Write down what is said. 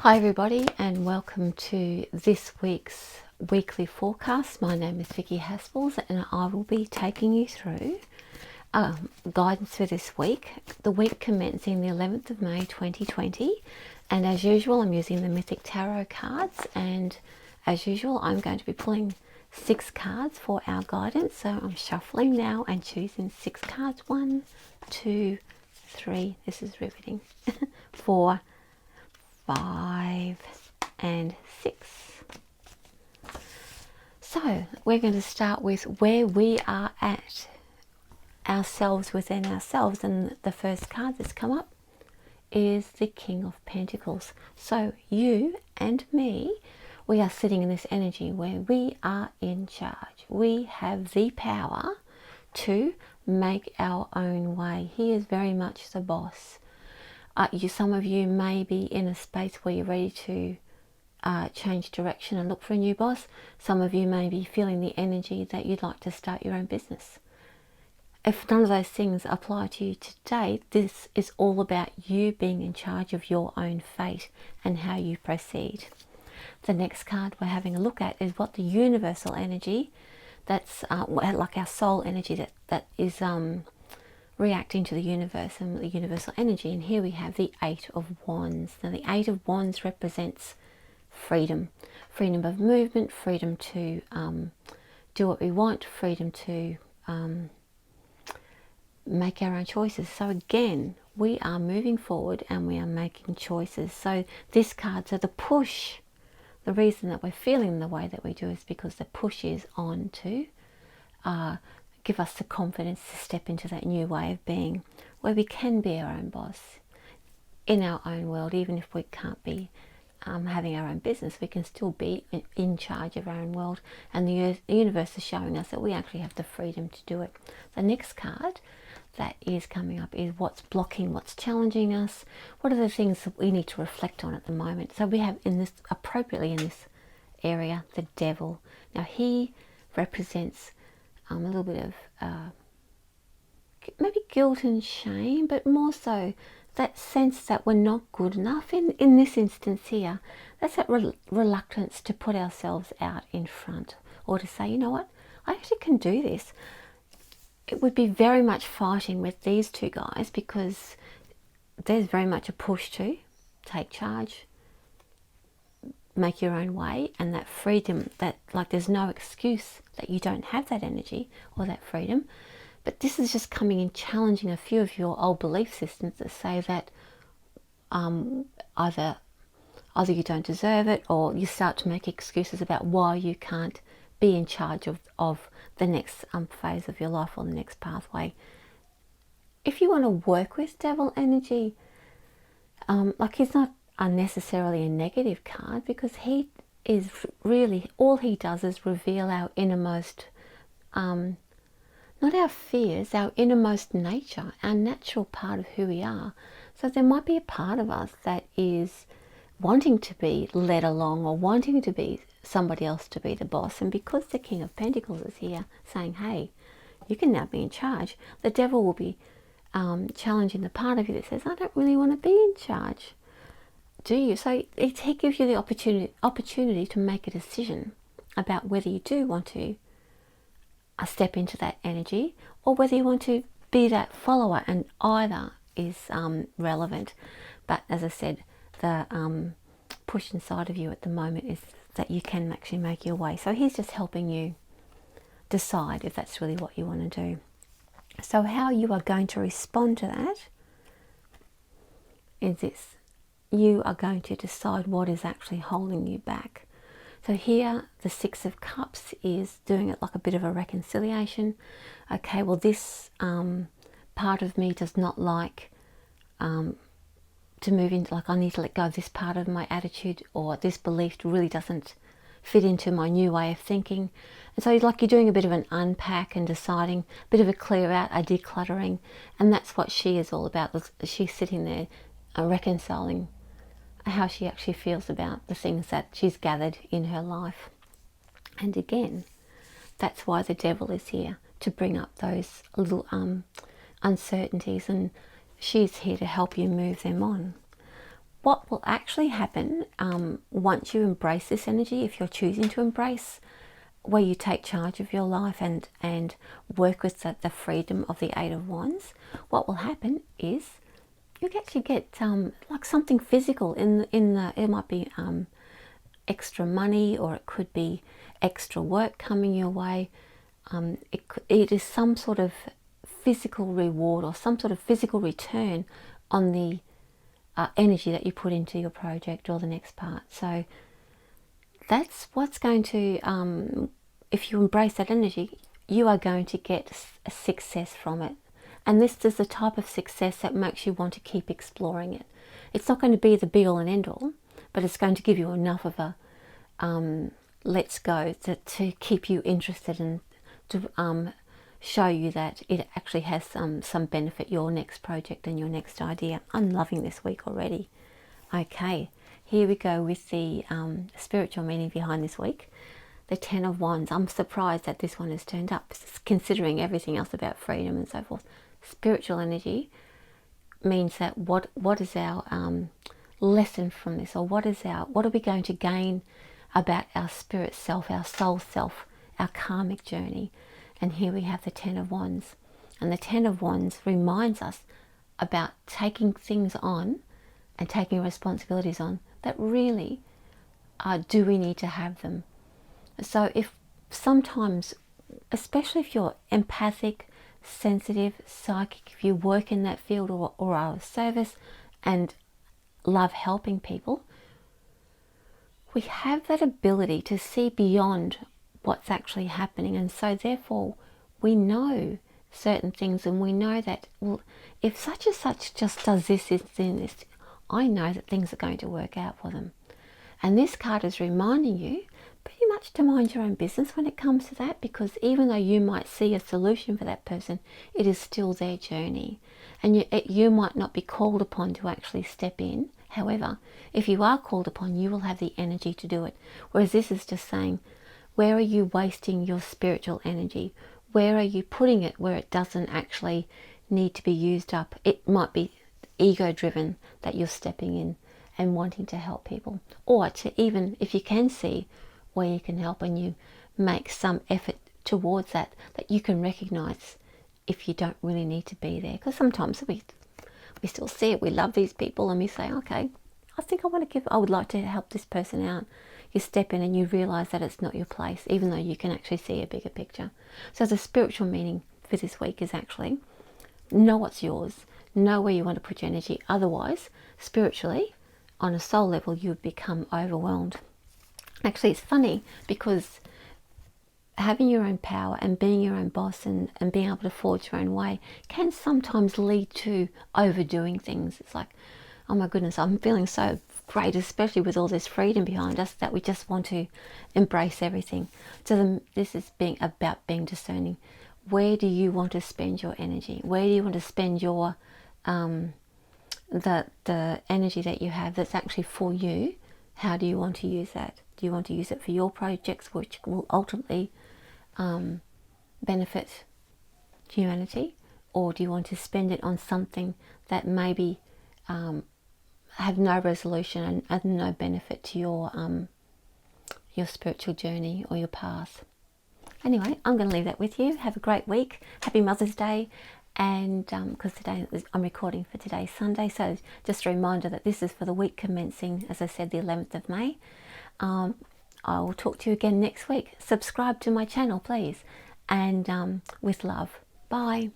Hi everybody, and welcome to this week's weekly forecast. My name is Vicki, and I will be taking you through guidance for this week, the week commencing the 11th of May 2020. And as usual, I'm using the Mythic Tarot cards, and as usual, I'm going to be pulling 6 cards for our guidance. So I'm shuffling now and choosing 6 cards. 1, 2, 3, this is riveting, 4, 5 and 6. So we're going to start with where we are at ourselves within ourselves, and the first card that's come up is the King of Pentacles. So you and me, we are sitting in this energy where we are in charge. We have the power to make our own way. He is very much the boss. Some of you may be in a space where you're ready to change direction and look for a new boss. Some of you may be feeling the energy that you'd like to start your own business. If none of those things apply to you today, this is all about you being in charge of your own fate and how you proceed. The next card we're having a look at is what the universal energy, that's like our soul energy that is reacting to the universe and the universal energy. And here we have the 8 of Wands. Now the 8 of Wands represents freedom of movement, freedom to do what we want, freedom to make our own choices. So again, we are moving forward and we are making choices. So this card, so the push, the reason that we're feeling the way that we do is because the push is on to give us the confidence to step into that new way of being, where we can be our own boss in our own world. Even if we can't be having our own business, we can still be in charge of our own world, and the universe is showing us that we actually have the freedom to do it. The next card that is coming up is what's blocking, what's challenging us, what are the things that we need to reflect on at the moment. So we have appropriately in this area, the Devil. Now he represents a little bit of maybe guilt and shame, but more so that sense that we're not good enough. In this instance here, that's that reluctance to put ourselves out in front, or to say, you know what, I actually can do this. It would be very much fighting with these two guys, because there's very much a push to take charge, make your own way, and that freedom, that like there's no excuse that you don't have that energy or that freedom. But this is just coming in challenging a few of your old belief systems that say that either you don't deserve it, or you start to make excuses about why you can't be in charge of the next phase of your life or the next pathway. If you want to work with Devil energy, like he's not unnecessarily a negative card, because he is really, all he does is reveal our innermost, not our fears, our innermost nature, our natural part of who we are. So there might be a part of us that is wanting to be led along, or wanting to be somebody else to be the boss. And because the King of Pentacles is here saying, hey, you can now be in charge, the Devil will be challenging the part of you that says, I don't really want to be in charge. Do you? So he gives you the opportunity to make a decision about whether you do want to step into that energy, or whether you want to be that follower, and either is relevant. But as I said, the push inside of you at the moment is that you can actually make your way. So he's just helping you decide if that's really what you want to do. So how you are going to respond to that is this: you are going to decide what is actually holding you back. So here, the 6 of Cups is doing it like a bit of a reconciliation. Okay, well, this part of me does not like to move into, like, I need to let go of this part of my attitude, or this belief really doesn't fit into my new way of thinking. And so like you're doing a bit of an unpack and deciding, a bit of a clear out, a decluttering. And that's what she is all about. She's sitting there reconciling how she actually feels about the things that she's gathered in her life. And again, that's why the Devil is here, to bring up those little uncertainties, and she's here to help you move them on. what will actually happen once you embrace this energy, if you're choosing to embrace, where you take charge of your life and work with the freedom of the Eight of Wands, what will happen is you actually get like something physical in the it might be extra money, or it could be extra work coming your way. It is some sort of physical reward or some sort of physical return on the energy that you put into your project or the next part. So that's what's going to, if you embrace that energy, you are going to get a success from it. And this is the type of success that makes you want to keep exploring it. It's not going to be the be all and end all, but it's going to give you enough of a let's go to keep you interested and to show you that it actually has some benefit, your next project and your next idea. I'm loving this week already. Okay, here we go with the spiritual meaning behind this week. The Ten of Wands. I'm surprised that this one has turned up, considering everything else about freedom and so forth. Spiritual energy means that what is our lesson from this, or what are we going to gain about our spirit self, our soul self, our karmic journey. And here we have the Ten of Wands, and the Ten of Wands reminds us about taking things on and taking responsibilities on that really do we need to have them. So if sometimes, especially if you're empathic, sensitive, psychic, if you work in that field or are of service and love helping people, we have that ability to see beyond what's actually happening. And so therefore we know certain things, and we know that, well, if such and such just does this, this, I know that things are going to work out for them. And this card is reminding you pretty much to mind your own business when it comes to that, because even though you might see a solution for that person, it is still their journey, and you might not be called upon to actually step in. However, if you are called upon, you will have the energy to do it. Whereas this is just saying, where are you wasting your spiritual energy? Where are you putting it where it doesn't actually need to be used up? It might be ego driven that you're stepping in and wanting to help people, or to, even if you can see where you can help and you make some effort towards that you can recognize if you don't really need to be there. Because sometimes we still see it, we love these people, and we say, okay, I would like to help this person out. You step in and you realize that it's not your place, even though you can actually see a bigger picture. So the spiritual meaning for this week is actually know what's yours, know where you want to put your energy. Otherwise, spiritually, on a soul level, you would become overwhelmed. Actually, it's funny because having your own power and being your own boss and being able to forge your own way can sometimes lead to overdoing things. It's like, oh my goodness, I'm feeling so great, especially with all this freedom behind us, that we just want to embrace everything. So this is about being discerning. Where do you want to spend your energy? Where do you want to spend your the energy that you have that's actually for you? How do you want to use that? Do you want to use it for your projects, which will ultimately benefit humanity, or do you want to spend it on something that maybe have no resolution and no benefit to your spiritual journey or your path? Anyway, I'm going to leave that with you. Have a great week. Happy Mother's Day. And because today I'm recording for today's Sunday, so just a reminder that this is for the week commencing, as I said, the 11th of May. I will talk to you again next week. Subscribe to my channel, please. And with love. Bye.